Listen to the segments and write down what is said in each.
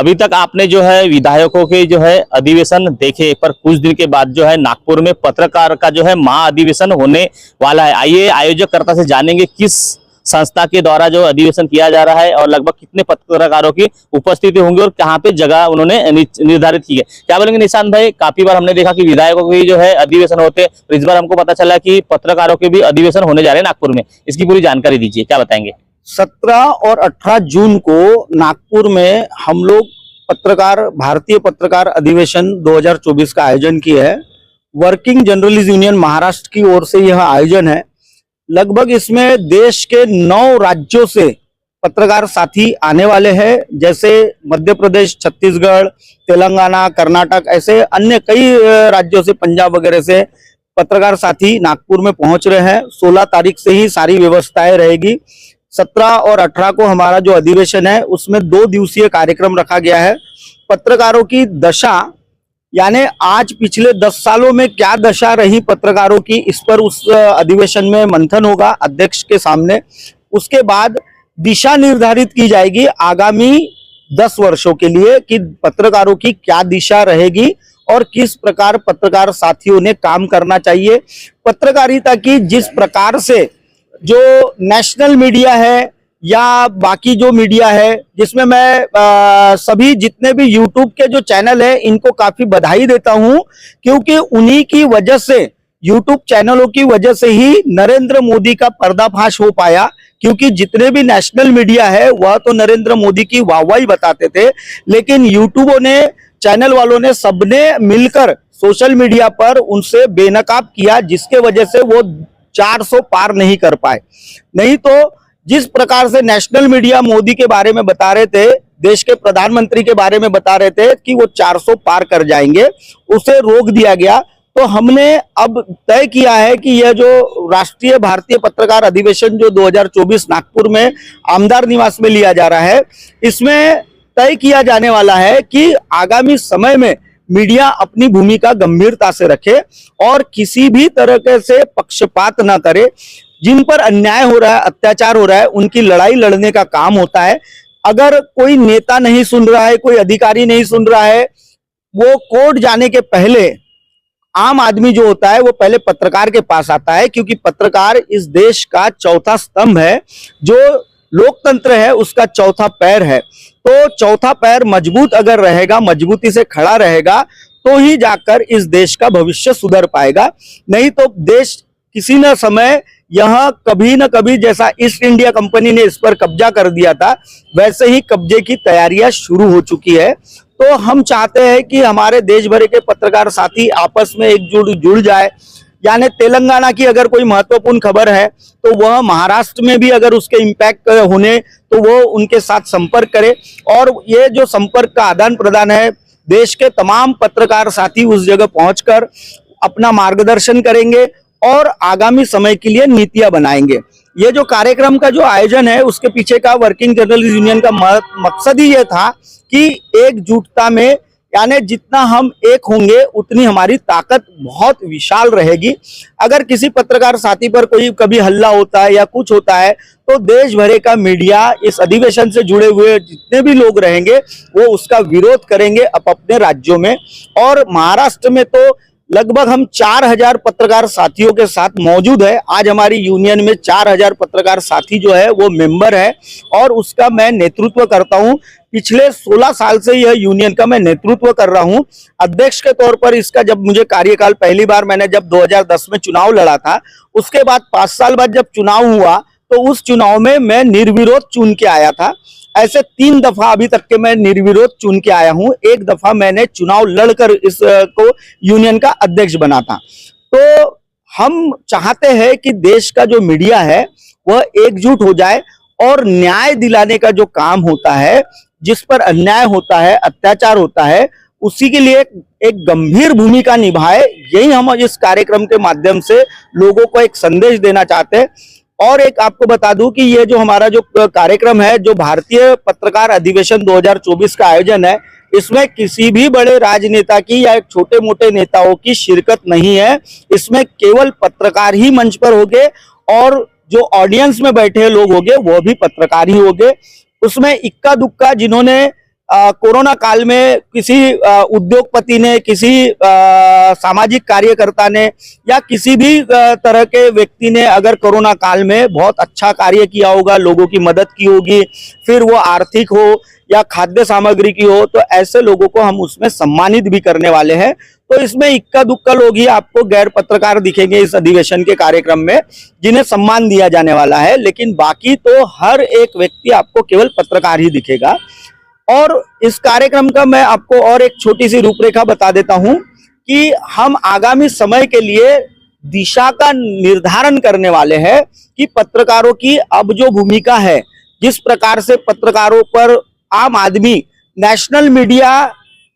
अभी तक आपने जो है विधायकों के जो है अधिवेशन देखे, पर कुछ दिन के बाद जो है नागपुर में पत्रकार का जो है महाअधिवेशन होने वाला है। आइए आयोजककर्ता से जानेंगे किस संस्था के द्वारा जो अधिवेशन किया जा रहा है और लगभग कितने पत्रकारों की उपस्थिति होंगी और कहाँ पे जगह उन्होंने निर्धारित की है। क्या बोलेंगे निशांत भाई, काफी बार हमने देखा कि विधायकों के जो है अधिवेशन होते, तो इस बार हमको पता चला कि पत्रकारों के भी अधिवेशन होने जा रहे हैं नागपुर में। इसकी पूरी जानकारी दीजिए, क्या बताएंगे। 17 और 18 जून को नागपुर में हम लोग भारतीय पत्रकार अधिवेशन 2024 का आयोजन किया है। वर्किंग जर्नलिस्ट यूनियन महाराष्ट्र की ओर से यह आयोजन है। लगभग इसमें देश के 9 राज्यों से पत्रकार साथी आने वाले हैं, जैसे मध्य प्रदेश, छत्तीसगढ़, तेलंगाना, कर्नाटक, ऐसे अन्य कई राज्यों से, पंजाब वगैरह से पत्रकार साथी नागपुर में पहुंच रहे हैं। 16 तारीख से ही सारी व्यवस्थाएं रहेगी। 17 और 18 को हमारा जो अधिवेशन है उसमें 2 दिवसीय कार्यक्रम रखा गया है। पत्रकारों की दशा, यानी आज पिछले 10 सालों में क्या दशा रही पत्रकारों की, इस पर उस अधिवेशन में मंथन होगा अध्यक्ष के सामने। उसके बाद दिशा निर्धारित की जाएगी आगामी 10 वर्षों के लिए कि पत्रकारों की क्या दिशा रहेगी और किस प्रकार पत्रकार साथियों ने काम करना चाहिए। पत्रकारिता की जिस प्रकार से जो नेशनल मीडिया है या बाकी जो मीडिया है, जिसमें मैं सभी जितने भी यूट्यूब के जो चैनल है इनको काफी बधाई देता हूं, क्योंकि उन्हीं की वजह से, यूट्यूब चैनलों की वजह से ही नरेंद्र मोदी का पर्दाफाश हो पाया। क्योंकि जितने भी नेशनल मीडिया है वह तो नरेंद्र मोदी की वाहवाही बताते थे, लेकिन यूट्यूबों ने, चैनल वालों ने, सबने मिलकर सोशल मीडिया पर उनसे बेनकाब किया, जिसके वजह से वो 400 पार नहीं कर पाए। नहीं तो जिस प्रकार से नेशनल मीडिया मोदी के बारे में बता रहे थे, देश के प्रधानमंत्री के बारे में बता रहे थे कि वो 400 पार कर जाएंगे, उसे रोक दिया गया। तो हमने अब तय किया है कि यह जो राष्ट्रीय भारतीय पत्रकार अधिवेशन जो 2024 नागपुर में आमदार निवास में लिया जा रहा है, इसमें तय किया जाने वाला है कि आगामी समय में मीडिया अपनी भूमिका गंभीरता से रखे और किसी भी तरह से पक्षपात न करे। जिन पर अन्याय हो रहा है, अत्याचार हो रहा है, उनकी लड़ाई लड़ने का काम होता है। अगर कोई नेता नहीं सुन रहा है, कोई अधिकारी नहीं सुन रहा है, वो कोर्ट जाने के पहले आम आदमी जो होता है वो पहले पत्रकार के पास आता है, क्योंकि पत्रकार इस देश का चौथा स्तंभ है, जो लोकतंत्र है उसका चौथा पैर है। तो चौथा पैर मजबूत अगर रहेगा, मजबूती से खड़ा रहेगा, तो ही जाकर इस देश का भविष्य सुधर पाएगा। नहीं तो देश किसी न समय यह कभी न कभी, जैसा ईस्ट इंडिया कंपनी ने इस पर कब्जा कर दिया था, वैसे ही कब्जे की तैयारियां शुरू हो चुकी है। तो हम चाहते हैं कि हमारे देश भर के पत्रकार साथी आपस में एकजुट जुड़ जाए। यानी तेलंगाना की अगर कोई महत्वपूर्ण खबर है तो वह महाराष्ट्र में भी अगर उसके इम्पैक्ट होने, तो वो उनके साथ संपर्क करे। और ये जो संपर्क का आदान प्रदान है, देश के तमाम पत्रकार साथी उस जगह पहुंचकर अपना मार्गदर्शन करेंगे और आगामी समय के लिए नीतियां बनाएंगे। ये जो कार्यक्रम का जो आयोजन है, उसके पीछे का वर्किंग जर्नलिस्ट यूनियन का मकसद ही ये था कि एकजुटता में, यानी जितना हम एक होंगे उतनी हमारी ताकत बहुत विशाल रहेगी। अगर किसी पत्रकार साथी पर कोई कभी हल्ला होता है या कुछ होता है, तो देश भर का मीडिया, इस अधिवेशन से जुड़े हुए जितने भी लोग रहेंगे, वो उसका विरोध करेंगे अपने राज्यों में। और महाराष्ट्र में तो लगभग हम 4000 पत्रकार साथियों के साथ मौजूद है। आज हमारी यूनियन में 4000 पत्रकार साथी जो है वो मेंबर है और उसका मैं नेतृत्व करता हूं। पिछले 16 साल से यह यूनियन का मैं नेतृत्व कर रहा हूं अध्यक्ष के तौर पर। इसका जब मुझे कार्यकाल, पहली बार मैंने जब 2010 में चुनाव लड़ा था, उसके बाद 5 साल बाद जब चुनाव हुआ, तो उस चुनाव में मैं निर्विरोध चुन के आया था। ऐसे 3 दफा अभी तक के मैं निर्विरोध चुन के आया हूं। 1 दफा मैंने चुनाव लड़कर इसको यूनियन का अध्यक्ष बना था। तो हम चाहते हैं कि देश का जो मीडिया है वह एकजुट हो जाए और न्याय दिलाने का जो काम होता है, जिस पर अन्याय होता है, अत्याचार होता है, उसी के लिए एक गंभीर भूमिका निभाए। यही हम इस कार्यक्रम के माध्यम से लोगों को एक संदेश देना चाहते हैं। और एक आपको बता दूं कि ये जो हमारा जो कार्यक्रम है, जो भारतीय पत्रकार अधिवेशन 2024 का आयोजन है, इसमें किसी भी बड़े राजनेता की या छोटे मोटे नेताओं की शिरकत नहीं है। इसमें केवल पत्रकार ही मंच पर होंगे और जो ऑडियंस में बैठे लोग होंगे वो भी पत्रकार ही होंगे। उसमें इक्का दुक्का जिन्होंने कोरोना काल में किसी उद्योगपति ने, किसी सामाजिक कार्यकर्ता ने या किसी भी तरह के व्यक्ति ने अगर कोरोना काल में बहुत अच्छा कार्य किया होगा, लोगों की मदद की होगी, फिर वो आर्थिक हो या खाद्य सामग्री की हो, तो ऐसे लोगों को हम उसमें सम्मानित भी करने वाले हैं। तो इसमें इक्का दुक्का लोग ही आपको गैर पत्रकार दिखेंगे इस अधिवेशन के कार्यक्रम में, जिन्हें सम्मान दिया जाने वाला है, लेकिन बाकी तो हर एक व्यक्ति आपको केवल पत्रकार ही दिखेगा। और इस कार्यक्रम का मैं आपको और एक छोटी सी रूपरेखा बता देता हूं कि हम आगामी समय के लिए दिशा का निर्धारण करने वाले हैं कि पत्रकारों की अब जो भूमिका है, जिस प्रकार से पत्रकारों पर आम आदमी, नेशनल मीडिया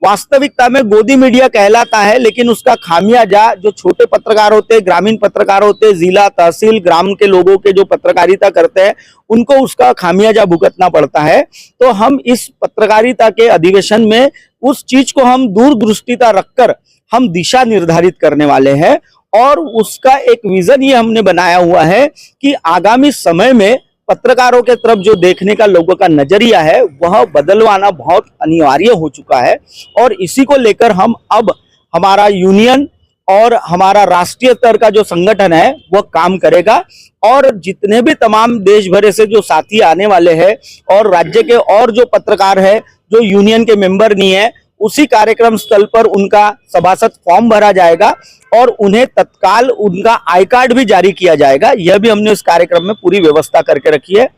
वास्तविकता में गोदी मीडिया कहलाता है, लेकिन उसका खामियाजा जो छोटे पत्रकार होते हैं, ग्रामीण पत्रकार होते हैं, जिला तहसील ग्राम के लोगों के जो पत्रकारिता करते हैं, उनको उसका खामियाजा भुगतना पड़ता है। तो हम इस पत्रकारिता के अधिवेशन में उस चीज को हम दूरदृष्टिता रखकर हम दिशा निर्धारित करने वाले हैं। और उसका एक विजन ये हमने बनाया हुआ है कि आगामी समय में पत्रकारों के तरफ जो देखने का लोगों का नजरिया है, वह बदलवाना बहुत अनिवार्य हो चुका है। और इसी को लेकर हम अब हमारा यूनियन और हमारा राष्ट्रीय स्तर का जो संगठन है वह काम करेगा। और जितने भी तमाम देश भर से जो साथी आने वाले हैं और राज्य के और जो पत्रकार है जो यूनियन के मेंबर नहीं है, उसी कार्यक्रम स्थल पर उनका सभासद फॉर्म भरा जाएगा और उन्हें तत्काल उनका आई कार्ड भी जारी किया जाएगा। यह भी हमने इस कार्यक्रम में पूरी व्यवस्था करके रखी है।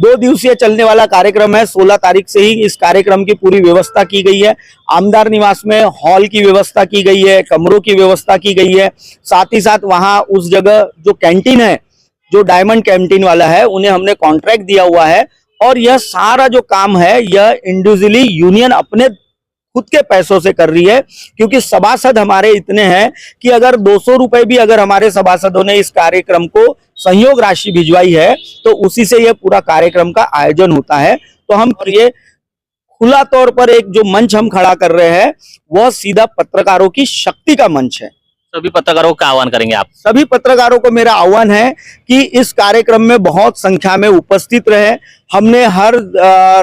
2 दिवसीय चलने वाला कार्यक्रम है। 16 तारीख से ही इस कार्यक्रम की पूरी व्यवस्था की गई है। आमदार निवास में हॉल की व्यवस्था की गई है, कमरों की व्यवस्था की गई है। साथ ही साथ वहां उस जगह जो कैंटीन है, जो डायमंड कैंटीन वाला है, उन्हें हमने कॉन्ट्रैक्ट दिया हुआ है। और यह सारा जो काम है यह इंडिविजुअली यूनियन अपने खुद के पैसों से कर रही है, क्योंकि सभासद हमारे इतने हैं कि अगर 200 रुपए भी अगर हमारे सभासदों ने इस कार्यक्रम को सहयोग राशि भिजवाई है तो उसी से यह पूरा कार्यक्रम का आयोजन होता है। तो हम ये खुला तौर पर एक जो मंच हम खड़ा कर रहे हैं वह सीधा पत्रकारों की शक्ति का मंच है। सभी पत्रकारों का आह्वान करेंगे आप? सभी पत्रकारों को मेरा आह्वान है कि इस कार्यक्रम में बहुत संख्या में उपस्थित रहे। हमने हर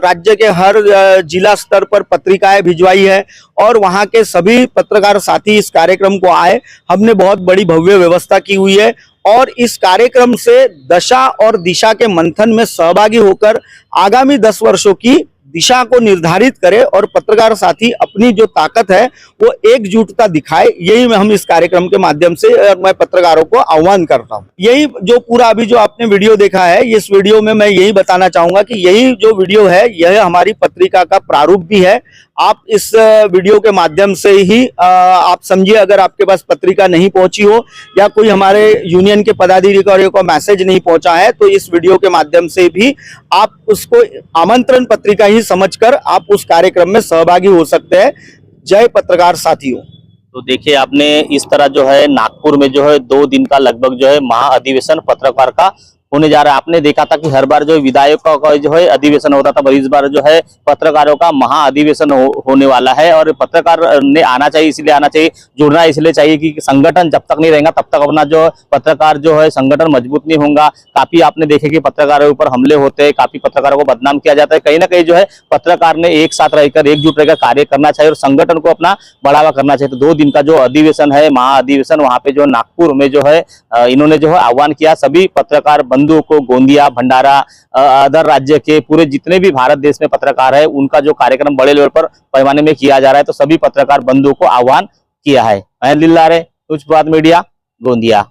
राज्य के हर जिला स्तर पर पत्रिकाएं भिजवाई है और वहां के सभी पत्रकार साथी इस कार्यक्रम को आए। हमने बहुत बड़ी भव्य व्यवस्था की हुई है और इस कार्यक्रम से दशा और दिशा के मंथन में सहभागी होकर आगामी 10 वर्षों की दिशा को निर्धारित करे और पत्रकार साथी अपनी जो ताकत है वो एकजुटता दिखाए। यही हम इस कार्यक्रम के माध्यम से मैं पत्रकारों को आह्वान करता हूं। यही जो पूरा अभी जो आपने वीडियो देखा है, इस वीडियो में मैं यही बताना चाहूंगा कि यही जो वीडियो है यह हमारी पत्रिका का प्रारूप भी है। आप इस वीडियो के माध्यम से ही आप समझिए, अगर आपके पास पत्रिका नहीं पहुंची हो या कोई हमारे यूनियन के पदाधिकारियों को मैसेज नहीं पहुंचा है, तो इस वीडियो के माध्यम से भी आप उसको आमंत्रण पत्रिका ही समझकर आप उस कार्यक्रम में सहभागी हो सकते हैं। जय पत्रकार साथियों। तो देखिए, आपने इस तरह जो है नागपुर में जो है 2 दिन का लगभग जो है महाअधिवेशन पत्रकार का होने जा रहा है। आपने देखा था कि हर बार जो विधायकों का जो है अधिवेशन होता था, पर इस बार जो है पत्रकारों का महाअधिवेशन होने वाला है। और पत्रकार ने आना चाहिए, इसलिए आना चाहिए, जुड़ना इसलिए चाहिए कि संगठन जब तक नहीं रहेगा तब तक अपना जो पत्रकार जो है संगठन मजबूत नहीं होगा। काफी आपने देखे कि पत्रकारों के ऊपर हमले होते हैं, काफी पत्रकारों को बदनाम किया जाता है। कहीं ना कहीं जो है पत्रकार ने एक साथ रहकर, एकजुट रहकर कार्य करना चाहिए और संगठन को अपना बढ़ावा करना चाहिए। तो 2 दिन का जो अधिवेशन है, महाअधिवेशन, वहां पे जो नागपुर में जो है इन्होंने जो है आह्वान किया सभी पत्रकार बंधुओं को, गोंदिया, भंडारा, अदर राज्य के पूरे जितने भी भारत देश में पत्रकार है, उनका जो कार्यक्रम बड़े लेवल पर पैमाने में किया जा रहा है। तो सभी पत्रकार बंधुओं को आह्वान किया है। मैं लिल्लारे, कुछ बात मीडिया, गोंदिया।